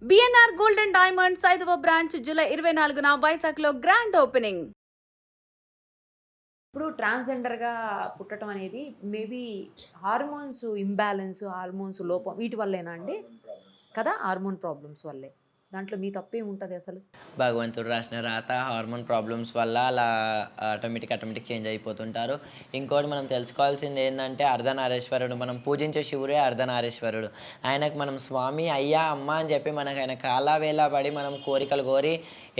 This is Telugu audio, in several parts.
బిఎన్ఆర్ గోల్డ్ అండ్ డైమండ్స్ 5వ బ్రాంచ్ జూలై 24న వైజాగ్లో గ్రాండ్ ఓపెనింగ్. ఇప్పుడు ట్రాన్స్జెండర్‌గా పుట్టటం అనేది మేబీ హార్మోన్స్ ఇంబాలెన్స్, హార్మోన్స్ లోపం వీటి వల్లేనా అండి? కదా! హార్మోన్ ప్రాబ్లమ్స్ వల్లే. దాంట్లో మీ తప్పేముంటది అసలు? భగవంతుడు రాసిన రాత హార్మోన్ ప్రాబ్లమ్స్ వల్ల అలా ఆటోమేటిక్ చేంజ్ అయిపోతుంటారు. ఇంకోటి మనం తెలుసుకోవాల్సింది ఏందంటే అర్ధనారీశ్వరుడు. మనం పూజించే శివుడే అర్ధనారీశ్వరుడు. ఆయనకు మనం స్వామి, అయ్యా, అమ్మ అని చెప్పి మనకు ఆయన కాళ్ళ వేళ్ళ పడి మనం కోరికలు కోరి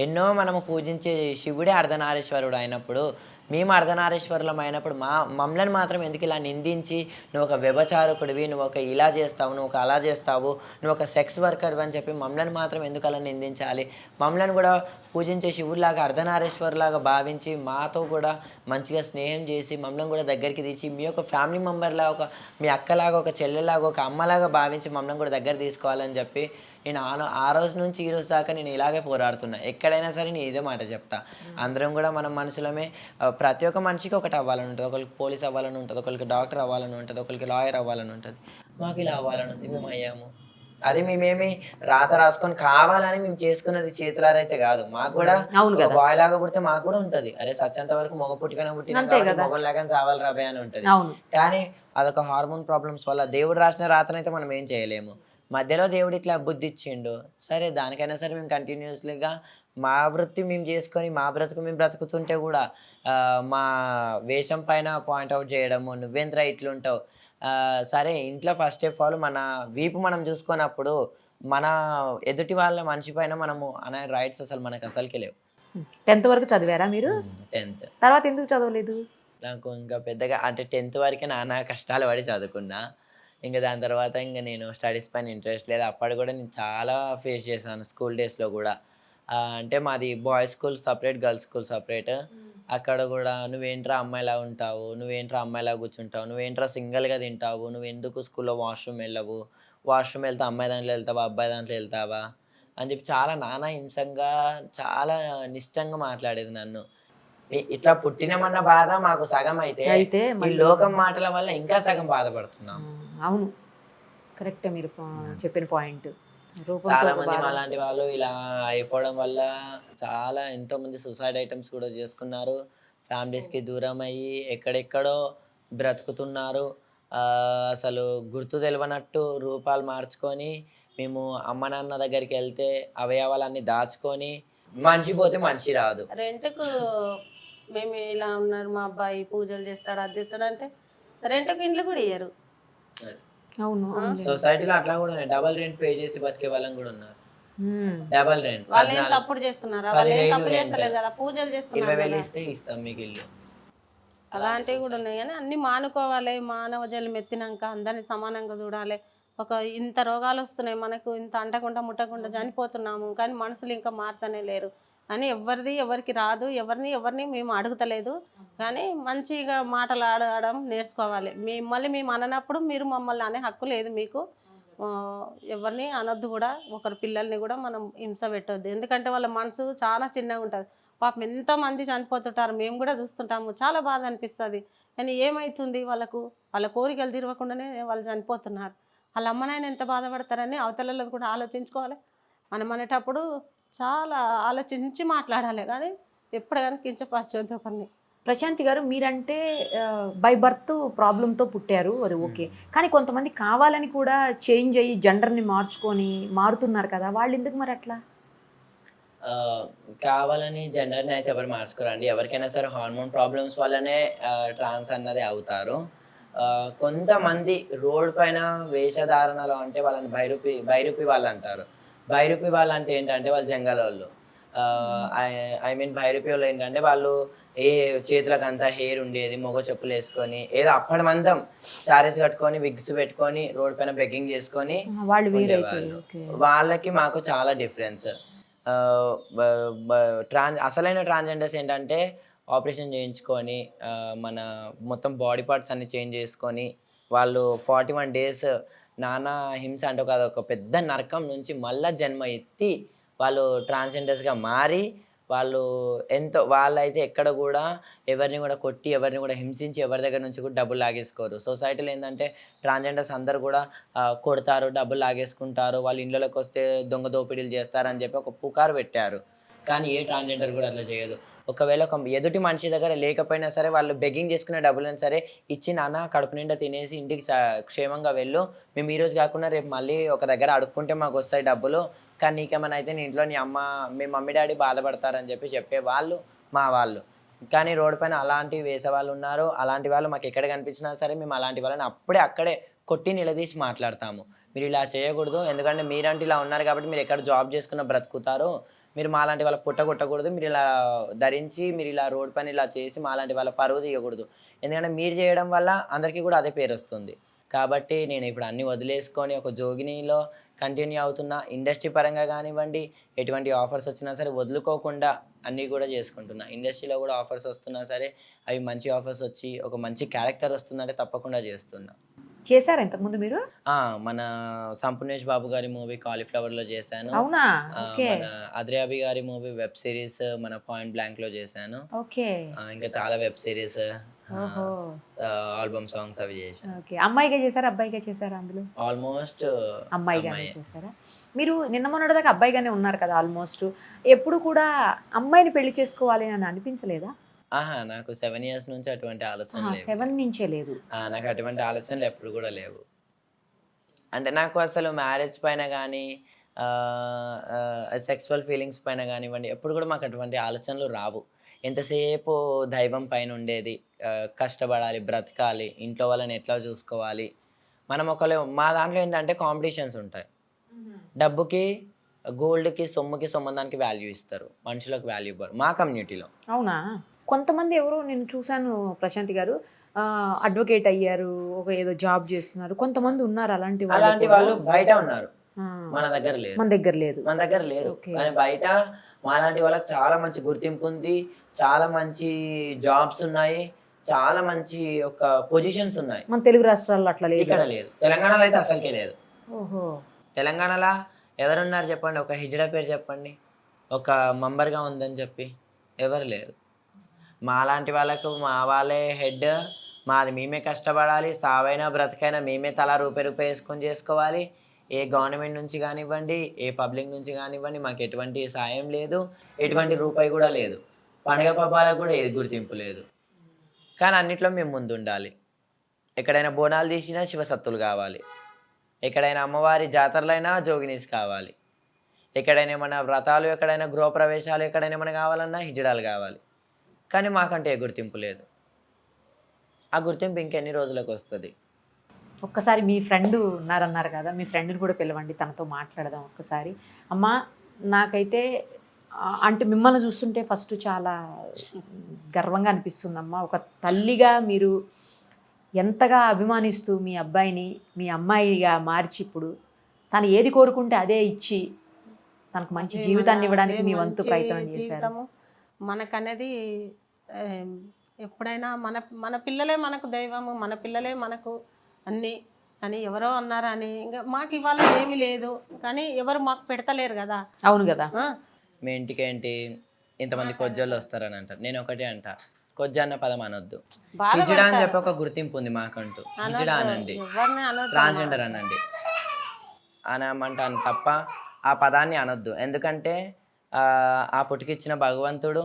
ఎన్నో మనము పూజించే శివుడే అర్ధనారీశ్వరుడు అయినప్పుడు, మేము అర్ధనారీశ్వరులం అయినప్పుడు మమ్మల్ని మాత్రం ఎందుకు ఇలా నిందించి, నువ్వు ఒక వ్యభిచారకుడివి, నువ్వు ఒక ఇలా చేస్తావు, నువ్వు ఒక అలా చేస్తావు, నువ్వు ఒక సెక్స్ వర్కర్వి అని చెప్పి మమ్మల్ని మాత్రం ఎందుకు అలా నిందించాలి? మమ్మల్ని కూడా పూజించే శివుడిలాగా అర్ధనారీశ్వరులాగా భావించి మాతో కూడా మంచిగా స్నేహం చేసి మమ్మల్ని కూడా దగ్గరికి తీసి మీ యొక్క ఫ్యామిలీ మెంబర్లా, ఒక మీ అక్కలాగా, ఒక చెల్లెలాగా, ఒక అమ్మలాగా భావించి మమ్మల్ని కూడా దగ్గర తీసుకోవాలని చెప్పి నేను ఆ రోజు నుంచి ఈ రోజు దాకా నేను ఇలాగే పోరాడుతున్నా. ఎక్కడైనా సరే నేను ఇదే మాట చెప్తా. అందరం కూడా మనం మనుషులమే. ప్రతి ఒక్క మనిషికి ఒకటి అవ్వాలని ఉంటుంది. ఒకరికి పోలీస్ అవ్వాలని ఉంటుంది, ఒకరికి డాక్టర్ అవ్వాలని ఉంటుంది, ఒకరికి లాయర్ అవ్వాలని ఉంటుంది. మాకు ఇలా అవ్వాలని ఉంది, మేము అయ్యాము. అది మేమేమి రాత రాసుకొని కావాలని మేము చేసుకున్నది చేతులారైతే కాదు. మాకు కూడా బాయ్ లాగా పుడితే మాకు కూడా ఉంటది, అరే సచ్చంత వరకు మొగ పుట్టికనే పుట్టిన మొగలాగా చావాలి రాబే అని ఉంటది. కానీ అదొక హార్మోన్ ప్రాబ్లమ్స్ వల్ల దేవుడు రాసిన రాతనైతే మనం ఏం చేయలేము. మధ్యలో దేవుడు ఇట్లా బుద్ధి ఇచ్చిండు, సరే దానికైనా సరే మేము కంటిన్యూస్లీగా మా వృత్తి మేము చేసుకొని మా బ్రతుకు మేము బ్రతుకుతుంటే కూడా మా వేషం పైన పాయింట్అవుట్ చేయడము, నువ్వెంతరా ఇట్లుంటావు. సరే ఇంట్లో ఫస్ట్ ఆఫ్ ఆల్ మన వీపు మనం చూసుకున్నప్పుడు మన ఎదుటి వాళ్ళ మనిషి పైన మనము అనే రైట్స్ అసలు మనకు అసలుకి లేవు. 10th వరకు చదివారా మీరు? 10th తర్వాత ఎందుకు చదవలేదు? నాకు ఇంకా పెద్దగా అంటే 10th వరకే నానా కష్టాలు పడి చదువుకున్నా. ఇంకా దాని తర్వాత ఇంకా నేను స్టడీస్ పైన ఇంట్రెస్ట్ లేదు. అప్పటి కూడా నేను చాలా ఫేస్ చేశాను స్కూల్ డేస్లో కూడా. అంటే మాది boys school separate, girls school separate. అక్కడ కూడా నువ్వేంట్రా అమ్మాయిలా ఉంటావు, నువ్వేంట్రా అమ్మాయిలా కూర్చుంటావు, నువ్వేంట్రా సింగిల్గా తింటావు, నువ్వు ఎందుకు స్కూల్లో వాష్రూమ్ వెళ్ళవు, వాష్రూమ్ వెళ్తే అమ్మాయి దాంట్లో వెళ్తావా అబ్బాయి దాంట్లో వెళ్తావా అని చెప్పి చాలా నానా హింసంగా చాలా నిష్టంగా మాట్లాడేది నన్ను. ఇట్లా పుట్టినమన్న బాధ మాకు సగం అయితే ఈ లోకం మాటల వల్ల ఇంకా సగం బాధపడుతున్నాం. అవును, కరెక్టే మీరు చెప్పిన పాయింట్. చాలా మంది అలాంటి వాళ్ళు ఇలా అయిపోవడం వల్ల చాలా ఎంతో మంది సూసైడ్ ఐటమ్స్ కూడా చేసుకున్నారు. ఫ్యామిలీస్కి దూరం అయ్యి ఎక్కడెక్కడో బ్రతుకుతున్నారు. అసలు గుర్తు తెలియనట్టు రూపాలు మార్చుకొని మేము అమ్మ నాన్న దగ్గరికి వెళ్తే అవయవాలన్నీ దాచుకొని మనిషి పోతే మనిషి రాదు. రెంట్కు మేము ఇలా ఉన్నారు, మా అబ్బాయి పూజలు చేస్తాడు, అది చేస్తాడు అంటే రెంట్కు ఇండ్లు కూడా ఇయ్యరు. అవును, సొసైటీలో అట్లా కూడా డబల్ రెంట్ పే చేసి బతికే వాళ్ళని కూడా ఉన్నారు. డబల్ రెంట్ వాళ్ళు ఏం తప్పుడు చేస్తున్నారా? వాళ్ళు ఏం తప్పు చేస్తలేరు కదా, పూజలు చేస్తున్నారు. 20,000 ఇస్తే ఇస్తాం మీకు ఇల్లు. అలాంటివి కూడా ఉన్నాయి. కానీ అన్ని మానుకోవాలి. మానవ జన్మ ఎత్తినాక అందరినీ సమానంగా చూడాలి. ఒక ఇంత రోగాలు వస్తున్నాయి మనకు, ఇంత అంటకుండా ముట్టకుండా చనిపోతున్నాము, కానీ మనుషులు ఇంకా మారుతూనే లేరు. అని ఎవరికి రాదు, ఎవరిని మేము అడుగుతలేదు. కానీ మంచిగా మాటలు ఆడడం నేర్చుకోవాలి. మిమ్మల్ని మేము అననప్పుడు మీరు మమ్మల్ని అనే హక్కు లేదు మీకు. ఎవరిని అనొద్దు కూడా, ఒకరి పిల్లల్ని కూడా మనం హింస పెట్టొద్దు. ఎందుకంటే వాళ్ళ మనసు చాలా చిన్నగా ఉంటుంది. పాపం ఎంతోమంది చనిపోతుంటారు, మేము కూడా చూస్తుంటాము, చాలా బాధ అనిపిస్తుంది. కానీ ఏమవుతుంది వాళ్ళకు, వాళ్ళ కోరికలు తీరవకుండానే వాళ్ళు చనిపోతున్నారు. వాళ్ళ అమ్మనైనా ఎంత బాధపడతారని అవతలలో కూడా ఆలోచించుకోవాలి. మనం అనేటప్పుడు చాలా ఆలోచించి మాట్లాడాలి, కానీ ఎప్పుడు కానీ కించపరచొద్దు ఒకరిని. ప్రశాంతి గారు, మీరంటే బై బర్త్ ప్రాబ్లంతో పుట్టారు, అది ఓకే. కానీ కొంతమంది కావాలని కూడా చేంజ్ అయ్యి జెండర్ని మారుతున్నారు కదా, వాళ్ళు ఎందుకు మరి అట్లా? కావాలని జెండర్ని అయితే ఎవరు మార్చుకోరండి. ఎవరికైనా సరే హార్మోన్ ప్రాబ్లమ్స్ వల్లనే ట్రాన్స్ అన్నది అవుతారు. కొంతమంది రోడ్ పైన వేషధారణలో అంటే వాళ్ళని బైరూపి వాళ్ళు అంటారు. బైరూపి వాళ్ళు అంటే ఏంటంటే వాళ్ళు జంగల్ వాళ్ళు. ఐ మీన్ బైరూపి వాళ్ళు ఏంటంటే వాళ్ళు చేతులకు అంతా హెయిర్ ఉండేది, మొగ చెప్పులు వేసుకొని ఏదో అప్పటి మందం శారీస్ కట్టుకొని విగ్స్ పెట్టుకొని రోడ్ పైన బెగ్గింగ్ చేసుకొని వాళ్ళకి మాకు చాలా డిఫరెన్స్. అసలైన ట్రాన్స్జెండర్స్ ఏంటంటే ఆపరేషన్ చేయించుకొని మన మొత్తం బాడీ పార్ట్స్ అన్ని చేంజ్ చేసుకొని వాళ్ళు 41 days నానా హింస అంటే ఒక పెద్ద నరకం నుంచి మళ్ళా జన్మ ఎత్తి వాళ్ళు ట్రాన్స్జెండర్స్గా మారి వాళ్ళు ఎంతో వాళ్ళైతే ఎక్కడ కూడా ఎవరిని కూడా కొట్టి, ఎవరిని కూడా హింసించి, ఎవరి దగ్గర నుంచి కూడా డబ్బులు లాగేసుకోరు. సొసైటీలో ఏందంటే ట్రాన్స్‌జెండర్స్ అందరూ కూడా కొడతారు, డబ్బులు లాగేసుకుంటారు, వాళ్ళ ఇళ్ళలోకి వస్తే దొంగ దోపిడీలు చేస్తారని చెప్పి ఒక పుకారు పెట్టారు. కానీ ఏ ట్రాన్స్‌జెండర్ కూడా అట్లా చేయదు. ఒకవేళ ఒక ఎదుటి మనిషి దగ్గర లేకపోయినా సరే వాళ్ళు బెగ్గింగ్ చేసుకునే డబ్బులైనా సరే ఇచ్చి, నాన్న కడుపు నిండా తినేసి ఇంటికి క్షేమంగా వెళ్ళు. మేము ఈరోజు కాకుండా రేపు మళ్ళీ ఒక దగ్గర అడుక్కుంటే మాకొస్తాయి డబ్బులు. కానీ నీకేమైనా అయితే నీ ఇంట్లో మీ మమ్మీ డాడీ బాధపడతారని చెప్పేవాళ్ళు మా వాళ్ళు. కానీ రోడ్డు పైన అలాంటివి వేసేవాళ్ళు ఉన్నారు. అలాంటి వాళ్ళు మాకు ఎక్కడ కనిపించినా సరే మేము అలాంటి వాళ్ళని అక్కడే కొట్టి నిలదీసి మాట్లాడతాము. మీరు ఇలా చేయకూడదు. ఎందుకంటే మీరంటే ఇలా ఉన్నారు కాబట్టి మీరు ఎక్కడ జాబ్ చేసుకున్న బ్రతుకుతారు. మీరు మాలాంటి వాళ్ళ కొట్టకూడదు. మీరు ఇలా ధరించి, మీరు ఇలా రోడ్డు పైన ఇలా చేసి మాలాంటి వాళ్ళ పరువు తీయకూడదు. ఎందుకంటే మీరు చేయడం వల్ల అందరికీ కూడా అదే పేరు వస్తుంది. కాబట్టి నేను ఇప్పుడు అన్నీ వదిలేసుకొని ఒక జోగినిలో కంటిన్యూ అవుతున్నా. ఇండస్ట్రీ పరంగా కానివ్వండి, ఎటువంటి ఆఫర్స్ వచ్చినా సరే వదులుకోకుండా అన్నీ కూడా చేసుకుంటున్నా. ఇండస్ట్రీలో కూడా ఆఫర్స్ వస్తున్నా సరే అవి మంచి ఆఫర్స్ వచ్చి ఒక మంచి క్యారెక్టర్ వస్తుందంటే తప్పకుండా చేస్తున్నా. చేశారా ఇంతకుముందు మీరు? మన సంపూర్ణేష్ బాబు గారి మూవీ 'కాలీఫ్లవర్'లో చేశాను. అవునా? ఓకే. మన అద్రియాబి గారి మూవీ వెబ్ సిరీస్ మన 'పాయింట్ బ్లాంక్'లో చేశాను. ఓకే. ఇంకా చాలా వెబ్ సిరీస్, ఓహో. ఆల్బమ్ సాంగ్స్ అవి చేశాను. ఓకే. అమ్మాయిగా చేశారా, అబ్బాయిగా చేశారా అందులో? ఆల్మోస్ట్ అమ్మాయిగానే చేశారా? మీరు నిన్న మొన్నటిదాకా అబ్బాయిగానే ఉన్నారు కదా ఆల్మోస్ట్. ఎప్పుడు కూడా అమ్మాయిని పెళ్లి చేసుకోవాలి అని అనిపించలేదా? నాకు 7 years నుంచి అటువంటి ఆలోచన లేవు. 7 నుంచే లేదు. నాకు అటువంటి ఆలోచనలు ఎప్పుడు కూడా లేవు. అంటే నాకు అసలు మ్యారేజ్ పైన కానీ సెక్సువల్ ఫీలింగ్స్ పైన కానివ్వండి ఎప్పుడు కూడా మాకు అటువంటి ఆలోచనలు రావు. ఎంతసేపు దైవం పైన ఉండేది. కష్టపడాలి, బ్రతకాలి, ఇంట్లో వాళ్ళని ఎట్లా చూసుకోవాలి. మా దాంట్లో ఏంటంటే కాంపిటీషన్స్ ఉంటాయి. డబ్బుకి, గోల్డ్కి, సొమ్ముకి, సంబంధానికి వాల్యూ ఇస్తారు, మనుషులకు వాల్యూ ఇవ్వరు మా కమ్యూనిటీలో. అవునా? కొంతమంది ఎవరో నేను చూశాను ప్రశాంతి గారు, అడ్వకేట్ అయ్యారు, ఒక ఏదో జాబ్ చేస్తున్నారు, కొంతమంది ఉన్నారు అలాంటి వాళ్ళు బయట ఉన్నారు. మన దగ్గర లేదు. మన దగ్గర లేరు. కానీ బయట మాలాంటి వాళ్ళకి చాలా మంచి గుర్తింపు ఉంది, చాలా మంచి జాబ్స్ ఉన్నాయి, చాలా మంచి ఒక పొజిషన్స్ ఉన్నాయి. మన తెలుగు రాష్ట్రాల్లో అట్లా లేదు. ఇక్కడ లేదు. తెలంగాణలో అయితే అసలుకే లేదు. ఓహో. తెలంగాణలో ఎవరున్నారు చెప్పండి? ఒక హిజ్రా పేరు చెప్పండి, ఒక మెంబర్గా ఉందని చెప్పి ఎవరు లేరు. మాలాంటి వాళ్ళకు మా వాళ్ళే హెడ్. మాది మేమే కష్టపడాలి, సావైనా బ్రతకైనా మేమే తలా రూపాయి వేసుకొని చేసుకోవాలి. ఏ గవర్నమెంట్ నుంచి కానివ్వండి, ఏ పబ్లిక్ నుంచి కానివ్వండి మాకు ఎటువంటి సాయం లేదు, ఎటువంటి రూపాయి కూడా లేదు. పండుగ పబ్బాలకు కూడా ఏ గుర్తింపు లేదు. కానీ అన్నిట్లో మేము ముందు ఉండాలి. ఎక్కడైనా బోనాలు తీసినా శివసత్తులు కావాలి, ఎక్కడైనా అమ్మవారి జాతరలైనా జోగినీస్ కావాలి, ఎక్కడైనా ఏమైనా వ్రతాలు, ఎక్కడైనా గృహప్రవేశాలు, ఎక్కడైనా ఏమైనా కావాలన్నా హిజడాలు కావాలి. కానీ మాకంటే ఏ గుర్తింపు లేదు. ఆ గుర్తింపు ఇంకెన్ని రోజులకు వస్తుంది? ఒక్కసారి మీ ఫ్రెండ్ ఉన్నారన్నారు కదా, మీ ఫ్రెండ్ని కూడా పిలవండి, తనతో మాట్లాడదాం ఒక్కసారి. అమ్మా, నాకైతే అంటే మిమ్మల్ని చూస్తుంటే ఫస్ట్ చాలా గర్వంగా అనిపిస్తుందమ్మా. ఒక తల్లిగా మీరు ఎంతగా అభిమానిస్తూ మీ అబ్బాయిని మీ అమ్మాయిగా మార్చి ఇప్పుడు తను ఏది కోరుకుంటే అదే ఇచ్చి తనకు మంచి జీవితాన్ని ఇవ్వడానికి మీ వంతు ప్రయత్నం చేశారు. మనకనేది ఎప్పుడైనా మన పిల్లలే మనకు దైవము, మన పిల్లలే మనకు అన్నీ. కానీ ఎవరో అన్నారని ఇంకా మాకు ఇవాళ ఏమీ లేదు, కానీ ఎవరు మాకు పెడతలేరు కదా. అవును కదా. మీ ఇంటికి ఏంటి ఇంతమంది కొజ్జోళ్ళు వస్తారని అంటారు. నేను ఒకటే అంట, కొజ్జ అన్న పదం అనొద్దు. హిజడా అని చెప్పి ఒక గుర్తింపు ఉంది మాకంటూ. హిజడా అనండి, ట్రాన్స్జెండర్ అనండి, అనమంటాను తప్ప ఆ పదాన్ని అనొద్దు. ఎందుకంటే ఆ పుట్టుకిచ్చిన భగవంతుడు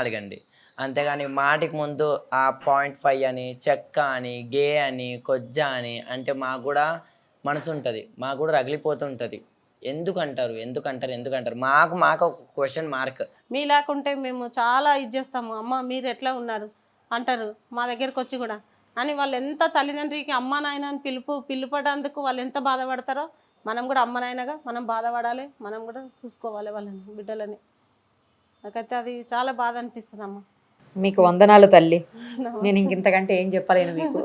అడగండి. అంతేగాని మాటికి ముందు ఆ 0.5 అని, చెక్క అని, గే అని, కొజ్జ అని అంటే మాకు కూడా మనసు ఉంటుంది, మాకు కూడా రగిలిపోతుంటుంది. ఎందుకంటారు మాకు ఒక క్వశ్చన్ మార్క్. మీ లేకుంటే మేము చాలా ఇది చేస్తాము, అమ్మ మీరు ఎట్లా ఉన్నారు అంటారు మా దగ్గరికి వచ్చి కూడా. అని వాళ్ళు ఎంత తల్లిదండ్రికి అమ్మ నాయన అని పిలుపడందుకు వాళ్ళు ఎంత బాధపడతారో మనం కూడా అమ్మ నాయనగా మనం బాధపడాలి, మనం కూడా చూసుకోవాలి వాళ్ళని, బిడ్డలని. నాకైతే అది చాలా బాధ అనిపిస్తుంది అమ్మ. మీకు వందనాలు తల్లి. నేను ఇంతకంటే ఏం చెప్పలేను మీకు.